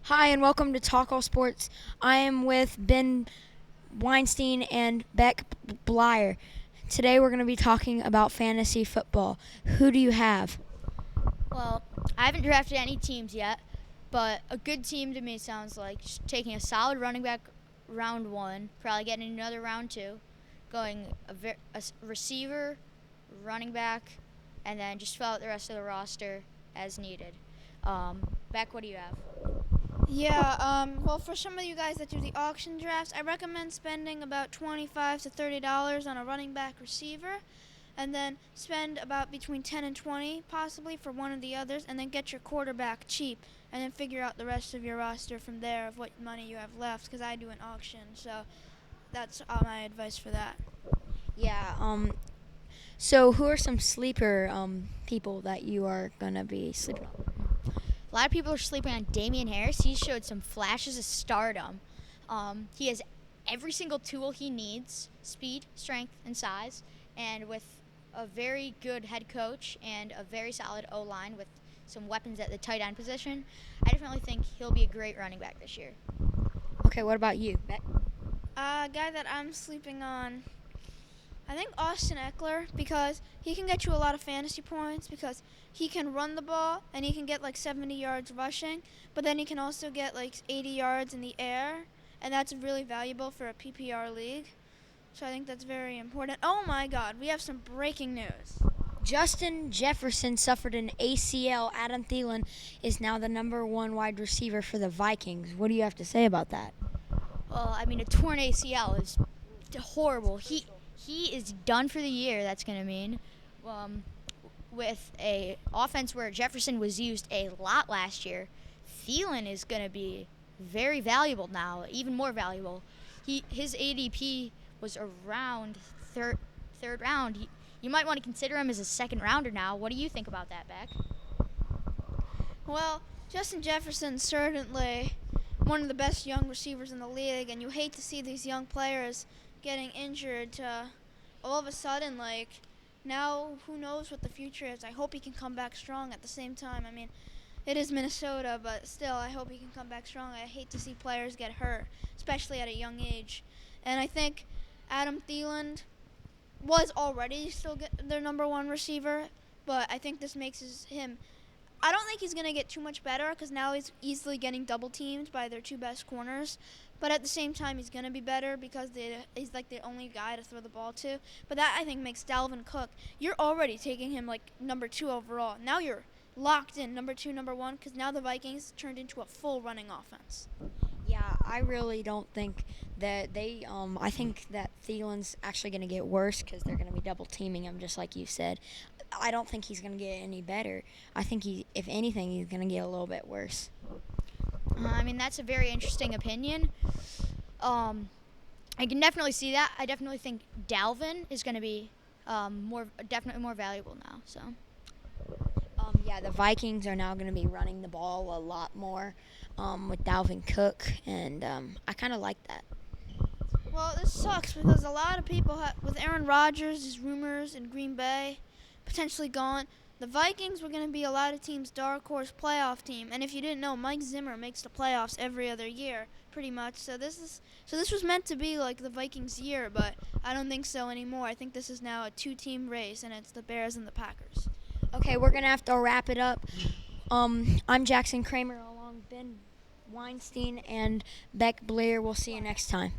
Hi, and welcome to Talk All Sports. I am with Ben Weinstein and Beck Blyer. Today we're going to be talking about fantasy football. Who do you have? Well, I haven't drafted any teams yet, but a good team to me sounds like just taking a solid running back round one, probably getting another round two, going receiver, running back, and then just fill out the rest of the roster as needed. Beck, what do you have? Well, for some of you guys that do the auction drafts, I recommend spending about $25 to $30 on a running back receiver, and then spend about between 10 and 20 possibly for one of the others, and then get your quarterback cheap, and then figure out the rest of your roster from there of what money you have left, because I do an auction, so that's my advice for that. So who are some sleeper people that you are going to be sleeping on? A lot of people are sleeping on Damian Harris. He showed some flashes of stardom. He has every single tool he needs: speed, strength, and size. And with a very good head coach and a very solid O-line with some weapons at the tight end position, I definitely think he'll be a great running back this year. Okay, what about you, Beck? A guy that I'm sleeping on, I think Austin Eckler, because he can get you a lot of fantasy points because he can run the ball and he can get like 70 yards rushing, but then he can also get like 80 yards in the air, and that's really valuable for a PPR league. So I think that's very important. Oh my God, we have some breaking news. Justin Jefferson suffered an ACL. Adam Thielen is now the number one wide receiver for the Vikings. What do you have to say about that? Well, I mean, a torn ACL is horrible. He is done for the year. That's going to mean with a offense where Jefferson was used a lot last year, Thielen is going to be very valuable now, even more valuable. His ADP was around third round. You might want to consider him as a second rounder now. What do you think about that, Beck? Well, Justin Jefferson's certainly one of the best young receivers in the league, and you hate to see these young players getting injured all of a sudden. Like, now who knows what the future is. I hope he can come back strong. At the same time, I mean, it is Minnesota, but still, I hope he can come back strong. I hate to see players get hurt, especially at a young age. And I think Adam Thielen was already still their number one receiver, but I think this makes him. I don't think he's going to get too much better because now he's easily getting double teamed by their two best corners. But at the same time, he's going to be better because he's like the only guy to throw the ball to. But that, I think, makes Dalvin Cook. You're already taking him like number 2 overall. Now you're locked in number 2, number 1, because now the Vikings turned into a full running offense. Yeah, I really don't think that they. I think that Thielen's actually going to get worse because they're going to be double teaming him, just like you said. I don't think he's going to get any better. I think if anything, he's going to get a little bit worse. I mean, that's a very interesting opinion. I can definitely see that. I definitely think Dalvin is going to be definitely more valuable now. So. The Vikings are now going to be running the ball a lot more with Dalvin Cook, and I kind of like that. Well, this sucks because a lot of people with Aaron Rodgers, his rumors in Green Bay, potentially gone. The Vikings were going to be a lot of teams' dark horse playoff team, and if you didn't know, Mike Zimmer makes the playoffs every other year, pretty much. So this was meant to be like the Vikings' year, but I don't think so anymore. I think this is now a 2-team race, and it's the Bears and the Packers. Okay, we're gonna have to wrap it up. I'm Jackson Kramer, along Ben Weinstein and Beck Blair. We'll see you next time.